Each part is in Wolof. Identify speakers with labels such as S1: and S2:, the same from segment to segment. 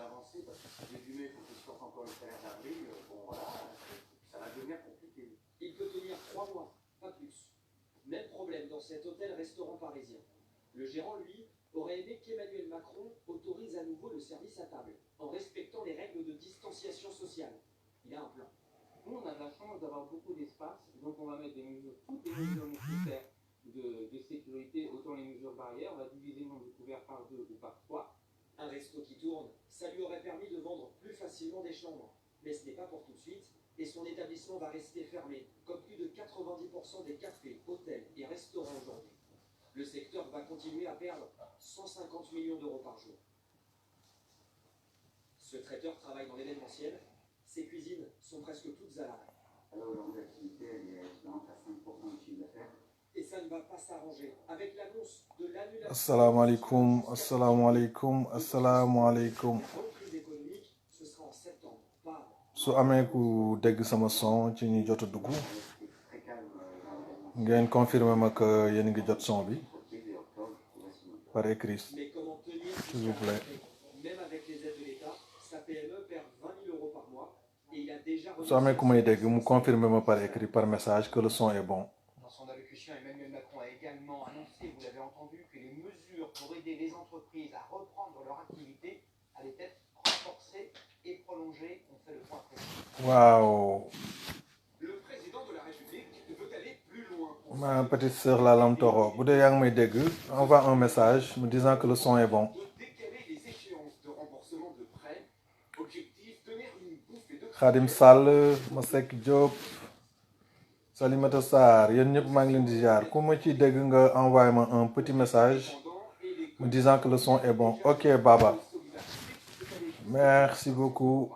S1: avancées, parce que si début mai, il faut qu'il sorte encore le salaire d'avril, bon voilà, ça va devenir compliqué.
S2: Il peut tenir 3 mois, pas plus. Même problème dans cet hôtel-restaurant parisien. Le gérant, lui, aurait aimé qu'Emmanuel Macron autorise à nouveau le service à table, en respectant les règles de distanciation sociale. Il a un plan.
S1: Nous, on a de la chance d'avoir beaucoup d'espace, donc on va mettre des mesures, toutes les mesures nécessaires de sécurité, autant les mesures barrières, on va diviser le nombre de couverts par 2 ou par 3.
S2: Un resto qui tourne, ça lui aurait permis de vendre plus facilement des chambres. Mais ce n'est pas pour tout de suite, et son établissement va rester fermé, comme plus de 90% des cafés, hôtels et restaurants aujourd'hui. Le secteur va continuer à perdre 150 millions d'euros par jour. Ce traiteur travaille dans l'événementiel. Ses cuisines sont presque toutes à l'arrêt.
S1: Alors aujourd'hui, l'activité, elle est équivalente à 5% du chiffre d'affaires.
S2: Et ça ne va pas s'arranger avec l'annonce de l'annulation.
S3: Assalamu alaikum, assalamu alaikum, assalamu alaikum.
S2: La reprise économique, ce sera en septembre, pas avant.
S3: Su amee ku dégg sama son ci ñi jot a dugg ngeen confirmer ma que yéen ngi jot son bi par écrit
S2: Mais comment tenir
S3: s'il vous plaît.
S2: Même avec les aides de l'État, sa PME perd 20 000 euros par mois et il a déjà
S3: Su amee ku may dégg mu confirmer ma par écrit par message que le son est bon.
S1: Dans son allocution, Emmanuel Macron a également annoncé, vous l'avez entendu, que les mesures pour aider les entreprises à reprendre leur activité allaient être renforcées et prolongées. On fait le point précis.
S3: Waaw,
S2: Le président de la République veut aller plus loin.
S3: ma petite sœur la Lam Toro, bu dee yaa ngi may dégg envoie un message me disant que le son est bon.
S2: De décaler les échéances de remboursement de prêts. Objectif, tenir une bouffée de
S3: Khadim Sall, Masek Diop, Salimata Sarr, yéen ñëpp maa ngi leen di ziar ku ma ci dégg nga envoyé ma un petit message me disant que le son est bon. Ok Baba, merci beaucoup.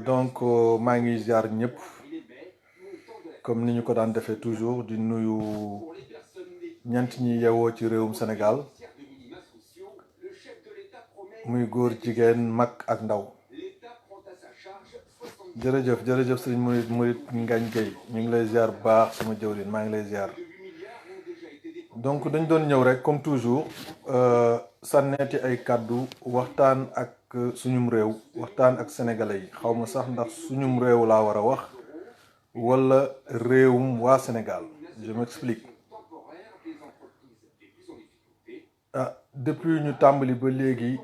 S3: Donc maa ngi ziar ñëpp comme ni ñu ko daan defee toujours di nuyu ñent ñi yeewoo ci réewum Sénégal muy góor jigéen mag ak ndaw. jërëjëf sëriñ Murit Ngagne Gueye ñu ngi lay ziar bu baax sama jëwriñ maa ngi lay ziar. donc dañ doon ñëw rek comme toujours sànneeti ay kàddu waxtaan ak suñum réew waxtaan ak sénégalais yi xaw ma sax ndax suñum réew laa war a wax wala réewum waa Sénégal. Je m'explique. Depuis ñu tàmbali ba léegi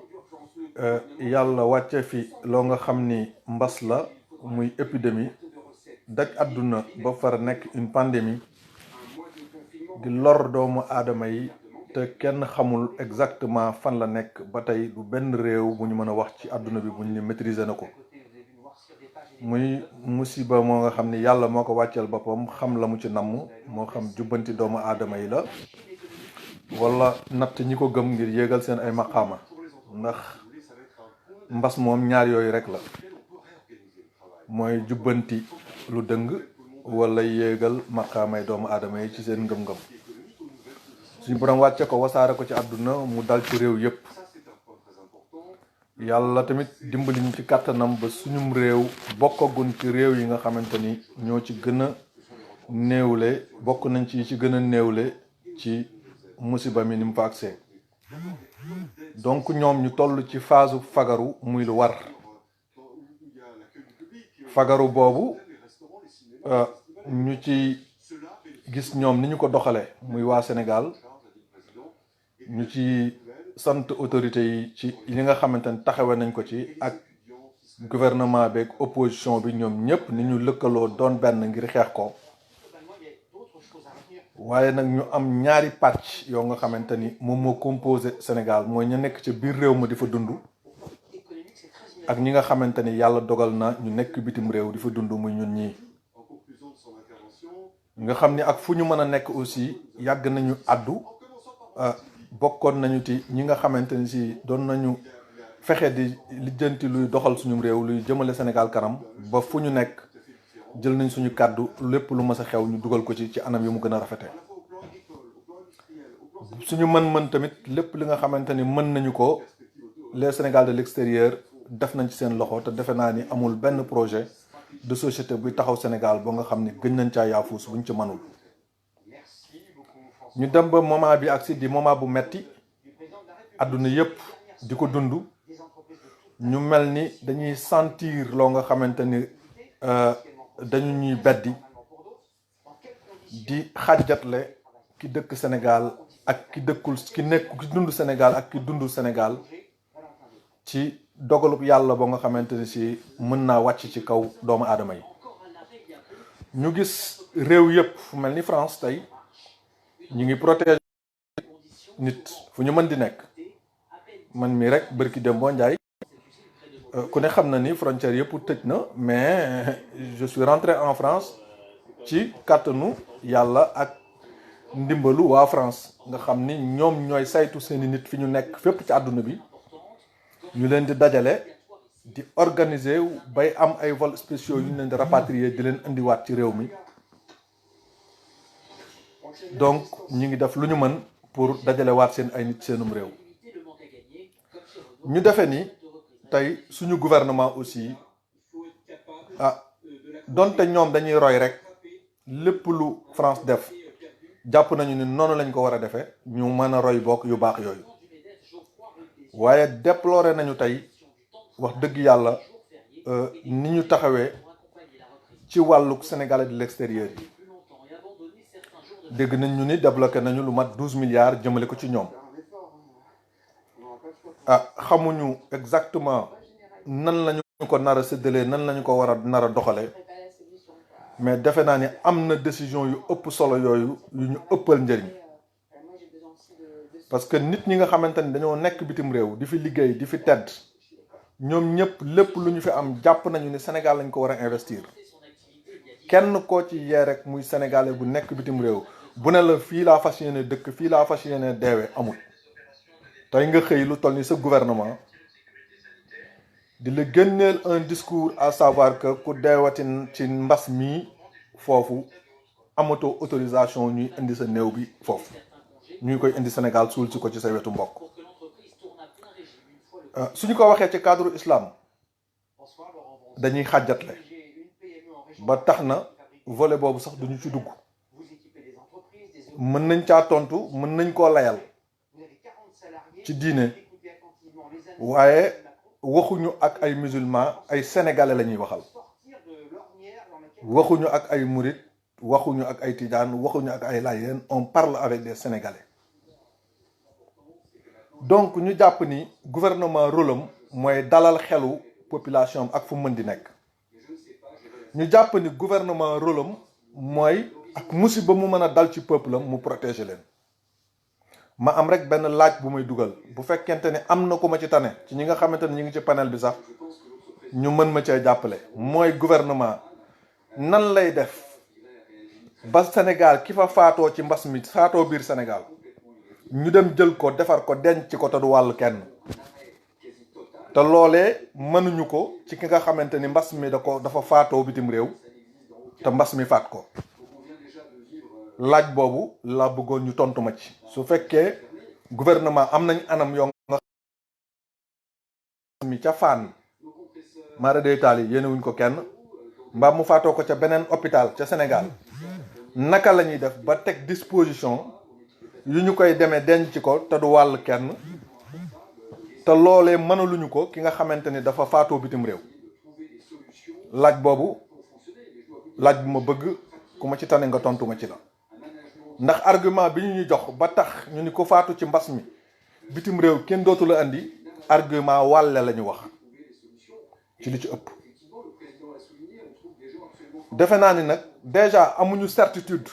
S3: yàlla wàcce fi loo nga xam ni mbas la muy épidémie daj àdduna ba far nekk une pandémie di lor doomu aadama yi te kenn xamul exactement fan la nekk ba tey du benn réew bu ñu mën a wax ci àdduna bi bu ñu ne maîtriser na ko muy musiba moo nga xam ni yàlla moo ko wàcceel boppam xam la mu ci namm moo xam jubbanti doomu aadama yi la wala natt ñi ko gëm ngir yéegal seen ay maqaama ndax mbas moom ñaar yooyu rek la mooy jubbanti lu dëng wala yéegal maqaamay doomu aadama yi ci seen ngëm-ngëm suñu borom wàcce ko wasaare ko ci àdduna mu dal ci réew yépp yàlla tamit dimbali ñu ci kàttanam ba suñum réew bokkagun ci réew yi nga xamante ni ñoo ci gën a néewle bokk nañ ci gën a néewle ci musiba mi ni mu fa agsee donc ñoom ñu toll ci phase fagaru muy lu war fagaru boobu ñu ci gis ñoom ni ñu ko doxale muy waa Sénégal ñu ci sant autorités yi ci li nga xamante ni taxawe nañ ko ci ak gouvernement beeg opposition bi ñoom ñëpp ni ñu lëkkaloo doon benn ngir xeex ko waaye nag ñu am ñaari pàcc yoo nga xamante ni moom moo composé Sénégal mooy ñu nekk ci biir réew ma di fa dund ak ñi nga xamante ni yàlla dogal na ñu nekk bitim réew di fa dund muy ñun ñii nga xam ni ak fu ñu mën a nekk aussi yàgg nañu àddu bokkoon nañu ci ñi nga xamante ni si doon nañu fexe di lijjanti luy doxal suñu réew luy jëmale Sénégal kanam ba fu ñu nekk jël nañ suñu kàddu lépp lu mës a xew ñu dugal ko ci anam yu mu gën a rafete suñu mën-mën tamit lépp li nga xamante ni mën nañu ko les Sénégal de l'extérieur def nañ ci seen loxo te defe naa ni amul benn projet de société buy taxaw Sénégal ba nga xam ni gën nañ caa yaafuus buñ ci mënul ñu dem ba moment bi ak si di moment bu metti àdduna yépp di ko dund ñu mel ni dañuy sentir loo nga xamante ni dañu ñuy beddi di xàjjatle ki dëkk Sénégal ak ki dëkkul ki dund Sénégal ak ki dundul Sénégal ci dogalub yàlla ba nga xamante ni si mën naa wàcc ci kaw doomu aadama yi. ñu gis réew yëpp fu mel ni France tey ñu ngi protéger nit fu ñu mën di nekk. man mi rek bërki Dembo Ndiaye ku ne xam na ni frontière yëpp tëj na, mais je suis rentré en France ci kàttanu yàlla ak ndimbalu waa France nga xam ni ñoom ñooy saytu seeni nit fi ñu nekk fépp ci àdduna bi, ñu leen di dajale di organiser bay am ay vols spéciaux yu ñu leen di rapatrier di leen indiwaat ci réew mi. Donc ñu ngi def lu ñu mën pour dajale waat seen ay nit seenum réew. ñu defee ni tey suñu gouvernement aussi donte ñoom dañuy roy rek lépp lu France def jàpp nañu ni noonu lañ ko war a defee ñu mën a roy bokk yu baax yooyu, waaye déploré nañu tey wax dëgg yàlla ni ñu taxawee ci wàllu sénégalais de l'extérieur yi. dégg nañ ñu ni débloqué nañu lu mat 12 milliards jëmale ko ci ñoom. xamuñu exactement nan lañu ko nar a séddalee, nan lañu ko war a nar a doxalee, mais defe naa ni am na décision yu ëpp solo yooyu yu ñu ëppal njëriñ, parce que nit ñi nga xamante ni dañoo nekk bitim réew di fi liggéey di fi tedd, ñoom ñëpp lépp lu ñu fi am jàpp nañu ni Sénégal lañ ko war a investir. kenn koo ci yee rek muy sénégalais bu nekk bitim réew bu ne la fii laa fas yéene dëkk, fii laa fas yéene deewee amul. tey nga xëy lu toll ni sa gouvernement di la génneel un discours à savoir que ku deewati ci mbas mii foofu amatoo autorisation ñuy indi sa néew bi foofu, ñuy koy indi Sénégal suul si ko ci sa wetu mbokk. suñu ko waxee ci cadre islam dañuy xàjjatle ba tax na volet boobu sax duñu ci dugg. mën nañ caa tontu, mën nañ koo layal ci diine, waaye waxuñu ak ay musulmans, ay sénégalais la ñuy waxal. waxuñu ak ay murit, waxuñu ak ay tijaan, waxuñu ak ay layeen, on parle avec des sénégalais. donc ñu jàpp ni gouvernement rôle am mooy dalal xelu population ak fu mën di nekk. ñu jàpp ni gouvernement rôle am mooy ak musiba mu mën a dal ci peuple am mu protéger leen. ma am rek benn laaj bu may dugal, bu fekkente ne am na ku ma ci tane ci ñi nga xamante ne ñi ngi ci panel bi sax ñu mën ma cee jàppale, mooy gouvernement nan lay def ba Sénégal ki fa faatoo ci mbas mi faatoo biir Sénégal ñu dem jël ko defar ko denc ko te du wàll kenn, te loolee mënuñu ko ci ki nga xamante ni mbas mi dafa faatoo bitim réew te mbas mi faat ko. laaj boobu laa bëggoon ñu tontu ma ci. su fekkee gouvernement am nañ anam yoo nga mi ca Fann mara day taal yi yéene wuñ ko kenn, mbaa mu faatoo ko ca beneen hôpital ca Sénégal, naka la ñuy def ba teg disposition yu ñu koy demee denc ko te du wàll kenn, te loolee mënaluñu ko ki nga xamante ni dafa faatoo bitim réew. laaj boobu laaj bu ma bëgg ku ma ci tane nga tontu ma ci la. ndax argument bi ñu jox ba tax ñu ni ko faatu ci mbas mi bitim réew kenn dootu la andi, argument wàlle la ñu wax ci li ci ëpp. defe naa ni nag déjà amuñu certitude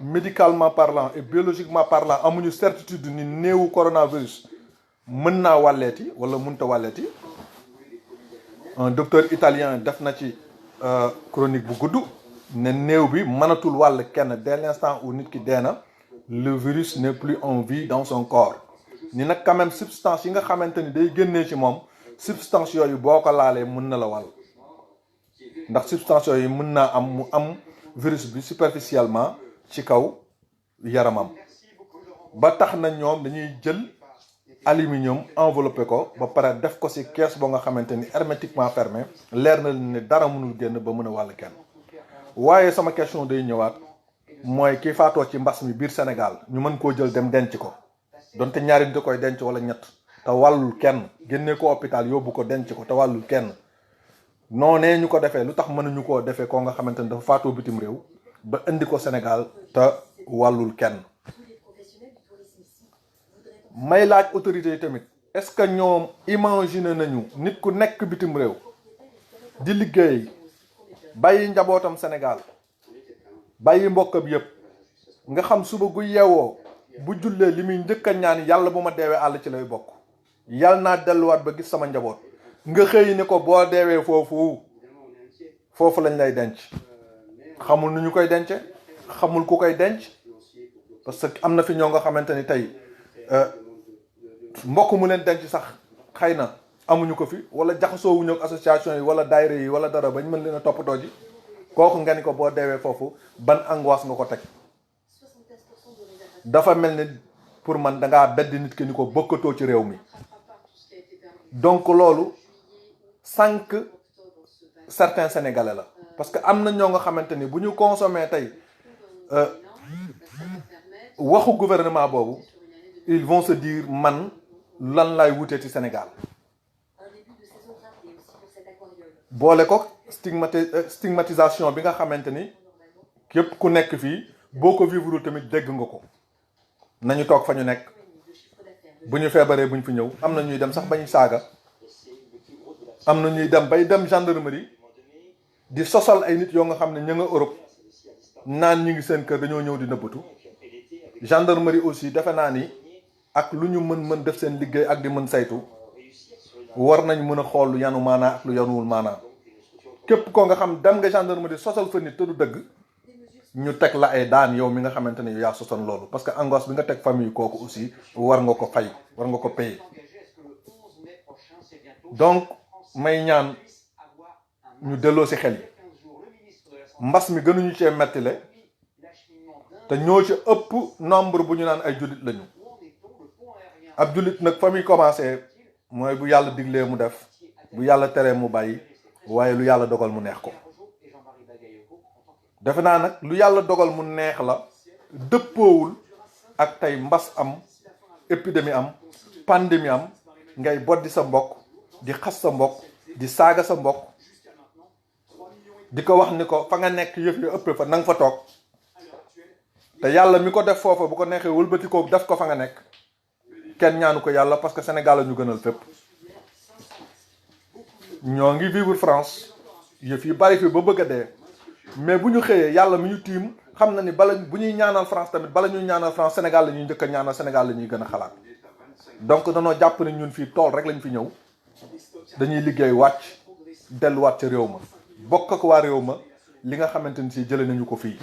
S3: médicalement parlant et biologiquement parlant, amuñu certitude ni néewu coronavirus mën naa wàlleeti wala mënta wàlleeti. un docteur italien def na ci chronique bu gudd ne néew bi mënatul wàll kenn dès l'instant où nit ki dee na, le virus n'est plus en vie dans son corps. ni nag quand même substance yi nga xamante ni day génnee ci moom, substance yooyu boo ko laalee mën na la wàll, ndax substance yooyu mën naa am mu am virus bi superficiellement ci kaw yaramam. ba tax na ñoom dañuy jël aluminium enveloppé ko ba pare def ko ci kees boo nga xamante ni hermétiquement fermé, leer na ne dara mënul génn ba mën a wàll kenn. waaye sama question day ñëwaat, mooy ki faatoo ci mbas mi biir Sénégal ñu mën koo jël dem denc ko, donte ñaari nit koy denc wala ñett, te wàllul kenn génne ko hôpital yóbbu ko denc ko te wàllul kenn noonee ñu ko defee lu tax mënuñu koo defee koo nga xamante ni dafa faatoo bitim réew ba indi ko Sénégal te wàllul kenn. may laaj autorité yi tamit est-ce que ñoom imaginer nañu nit ku nekk bitim réew di liggéey bàyyi njabootam Sénégal bàyyi mbokkam yépp nga xam suba gu yeewoo bu jullee li muy njëkk a ñaan yàlla bu ma deewee àll ci lay bokk yàlla naa delluwaat ba gis sama njaboot nga xëy ni ko boo deewee foofu lañ lay denc xamul nu ñu koy dence xamul ku koy denc parce que am na fi ñoo nga xamante ni tey mbokk mu leen denc sax xëy na amuñu ko fi wala jaxasoowuñu ak association yi wala daayira yi wala dara bañ mën leen a toppatoo ji kooku nga ni ko boo deewee foofu ban angoisse nga ko teg dafa mel ni pour man dangaa bedd nit ki ni ko bokkatoo ci réew mi donc loolu sànq certains sénégalais la parce que am na ñoo nga xamante ni bu ñu consommé tey waxu gouvernement boobu ils vont se dire man lan lay wutee ci Sénégal boole ko stigmatisation bi nga xamante ni képp ku nekk fii boo ko vivre tamit dégg nga ko nañu toog fa ñu nekk bu ñu feebaree bu ñu fi ñëw am na ñuy dem sax bañ saaga am na ñuy dem bay dem gendarmerie di sosal ay nit yoo nga xam ne ña nga Europe naan ñu ngi seen kër dañoo ñëw di nëbbatu gendarmerie aussi defe naa ni ak lu ñu mën def seen liggéey ak di mën saytu war nañ mën a xool lu yanu maanaa ak lu yanuwul maanaa képp koo nga xam dem nga gendarmerie sosal fa nit te du dëgg ñu teg la ay daan yow mi nga xamante ne yaa sosoon loolu parce que angoisse bi nga teg famille kooku aussi war nga ko fay war nga ko payer donc may ñaan ñu delloo ci xel yi mbas mi gënuñu cee mettile te ñoo ci ëpp nombre bu ñu naan ay jullit lañu ab jullit nag fa muy commencé mooy bu yàlla diglee mu def bu yàlla teree mu bàyyi waaye lu yàlla dogal mu neex ko defe naa nag lu yàlla dogal mu neex la dëppoowul ak tey mbas am épidémie am pandémie am ngay boddi sa mbokk di xas sa mbokk di saaga sa mbokk di ko wax ni ko fa nga nekk yëf yu ëpp fa na nga fa toog te yàlla mi ko def foofa bu ko neexee wëlbati ko def ko fa nga nekk kenn ñaanu ko yàlla parce que Sénégal la ñu gënal fépp ñoo ngi vivre France yëf yi bari fi ba bëgg a dee mais bu ñu xëyee yàlla mi ñu tiim xam na ni bala bu ñuy ñaanal France tamit bala ñuy ñaanal France Sénégal la ñuy njëkk a ñaanal Sénégal la ñuy gën a xalaat donc danoo jàpp ne ñun fii tool rek lañ fi ñëw dañuy liggéey wàcc delluwaat ca réew ma bokk ak waa réew ma li nga xamante ni si jëlee nañu ko fii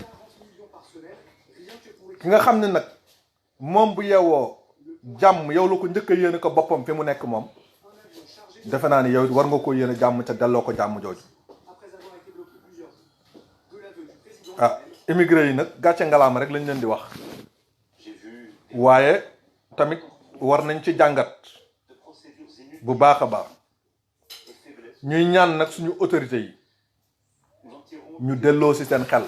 S3: ki nga xam ne nag moom bu yeewoo jàmm yow la ko njëkk a yéene ko boppam fi mu nekk moom defe naa ni yow war nga ko yéene jàmm ca delloo ko jàmm jooju ah immigré yi nag gàcce ngalaama rek lañ leen di wax waaye tamit war nañ ci jàngat bu baax a baax ñuy ñaan nag suñu autorité yi ñu delloo ci seen xel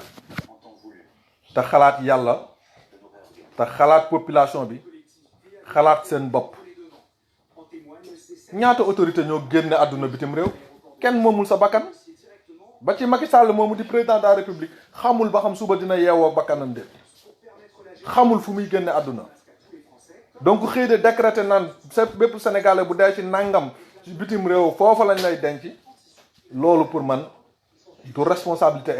S3: te xalaat yàlla te xalaat population bi xalaat seen bopp ñaata autorité ñoo génne àdduna bitim réew kenn moomul sa bakkan ba ci Macky Sall moomu di président de la République xamul ba xam suba dina yeewoo bakkanam de xamul fu muy génne àdduna donc xëy de décréter naan bépp sénégalais bu dee ci nangam ci bitim réew foofa lañ lay denc loolu pour man du responsabilité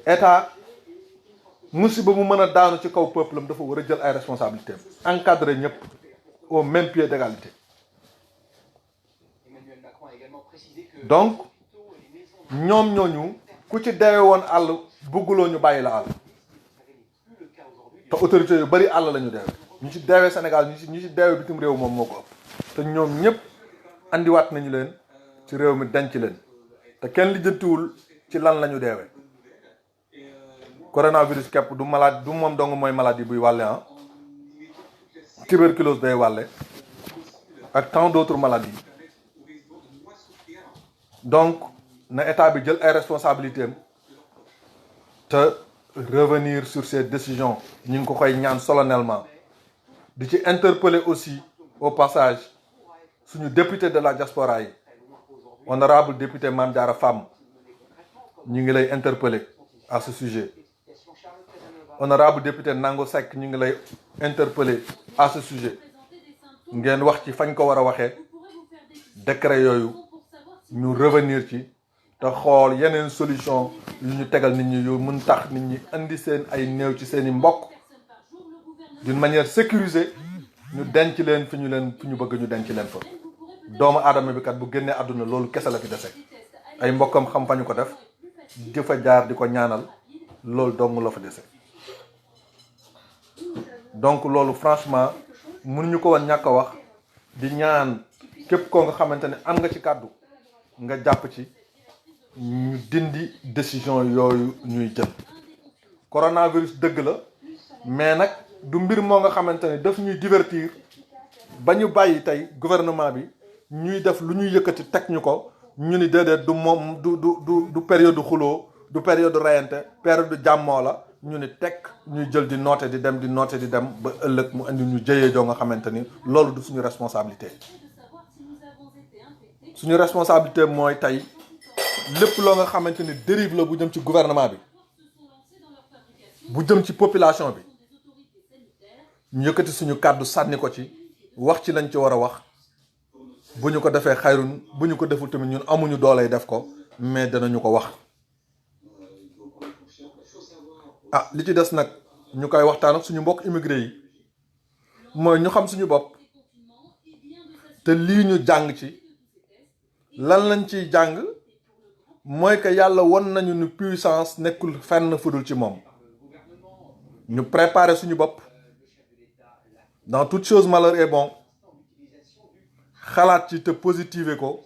S3: état musiba mu mën a daanu ci kaw peuple am dafa war a jël ay responsabilités encadrer ñëpp au même pied d'égalité donc ñoom ñooñu ku ci deewe woon àll bëgguloo ñu bàyyi la àll te autorités yu bari àll la ñu deewe ñu ci deewee Sénégal ñu ci deewee bitim réew moom moo ko ëpp te ñoom ñëpp andiwaat nañu leen ci réew mi denc leen te kenn lijjantiwul ci lan la ñu deewee coronavirus képp du malade du moom dong mooy maladie buy wàlle ah tuberculose day wàlle ak tant d'autres maladies donc na état bi jël ay responsabilités am te revenir sur ses décisions ñu ngi ko koy ñaan solennellement di ci interpeller aussi au passage suñu député de la diaspora yi honorable député Mame Diarra Fam ñu ngi lay interpeller à ce sujet honorable député Nango Seck ñu ngi lay interpeller à ce sujet ngeen wax ci fañ ko war a waxee décret yooyu ñu revenir ci te xool yeneen solution yu ñu tegal nit ñi yu mun tax nit ñi indi seen ay néew ci seeni mbokk d'une manière sécurisée ñu denc leen fi ñu bëgg ñu denc leen fa doomu aadama bi kat bu génnee àdduna loolu kese la fi dese ay mbokkam xam fa ñu ko def di fa jaar di ko ñaanal loolu dong la fa dese donc loolu franchement mënuñu ko woon ñàkk a wax di ñaan képp koo nga xamante ne am nga ci kàddu nga jàpp ci ñu dindi décision yooyu ñuy jël coronavirus dëgg la mais nag du mbir moo nga xamante ne daf ñuy divertir ba ñu bàyyi tey gouvernement bi ñuy def lu ñuy yëkkati teg ñu ko ñu ni déedéet du moom du période xuloo du période rayante période jàmmoo la ñu ni teg ñuy jël di noote di dem ba ëllëg mu indi ñu jëyee joo nga xamante ni loolu du suñu responsabilité suñu responsabilité mooy tey lépp loo nga xamante ni dérive la bu jëm ci gouvernement bi bu jëm ci population bi ñu yëkkati suñu kàddu sànni ko ci wax ci lañ ci war a wax bu ñu ko defee xayrun bu ñu ko deful tamit ñun amuñu dooley def ko mais danañu ko wax li ci des nag ñu koy waxtaan ak suñu mbokk immigré yi mooy ñu xam suñu bopp te lii ñu jàng ci lan lañ ciy jàng mooy que yàlla won nañu ni puissance nekkul fenn fudul ci moom ñu préparer suñu bopp dans toute chose malheur est bon xalaat ci te positiver ko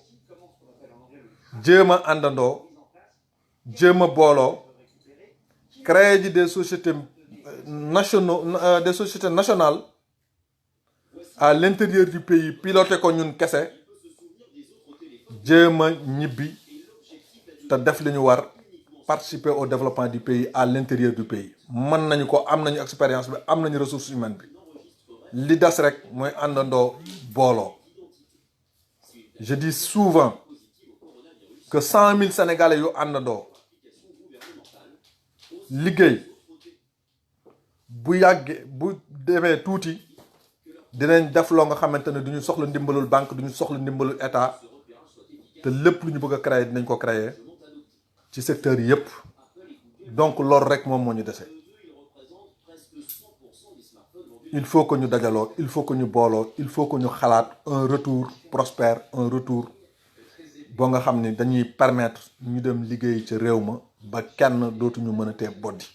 S3: jéem a àndandoo jéem a booloo créer ji des sociétés nationales à l'intérieur du pays piloté ko ñun kese jéem a ñibbi te def li ñu war participer au développement du pays à l'intérieur du pays mën nañu ko am nañu expérience bi am nañu ressources humaines bi li des rek mooy àndandoo booloo je dis souvent que 100 000 Sénégalais yu àndandoo liggéey bu yàggee bu demee tuuti dinañ def loo nga xamante ne du ñu soxla ndimbalul banque du ñu soxla ndimbalul état te lépp lu ñu bëgg a créer dinañ ko créer ci secteur yépp donc loolu rek moom moo ñu dese il faut que ñu dajaloo il faut que ñu booloo il faut que ñu xalaat un retour prospère un retour boo nga xam ni dañuy permettre ñu dem liggéey ci réew ma ba kenn dootuñu mën a tee boddi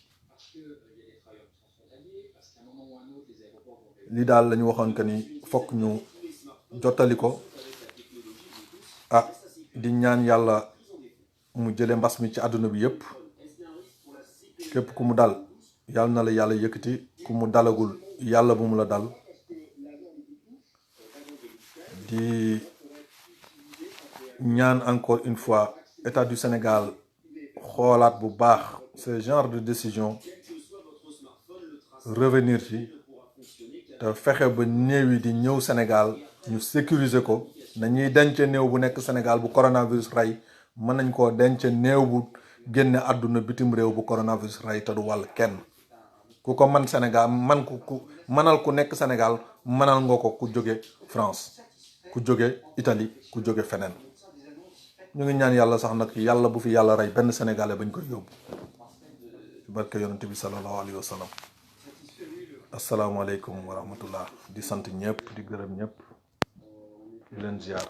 S3: li daal la ñu waxoon que ni fokk ñu jottali ko di ñaan yàlla mu jële mbas mi ci àdduna bi yépp képp ku mu dal yàlla na la yàlla yëkkati ku mu dalagul yàlla bu mu la dal di ñaan encore une fois état du Sénégal xoolaat bu baax ce genre de décision revenir ci te fexe ba néew yi di ñëw Sénégal ñu sécuriser ko nañuy denc néew bu nekk Sénégal bu coronavirus rey mën nañ koo denc néew bu génne àdduna bitim réew bu coronavirus rey te du wàll kenn ku ko man Sénégal man ku mënal ku nekk Sénégal mënal nga ko ku jóge France ku jóge Italie ku jóge feneen ñu ngi ñaan yàlla sax nag yàlla bu fi yàlla rey benn sénégalais bañ koy yóbbu ci barke yonent bi sallallahu alayhi wa sallam asalaamaaleykum wa rahmatullah di sant ñëpp di gërëm ñëpp di leen ziar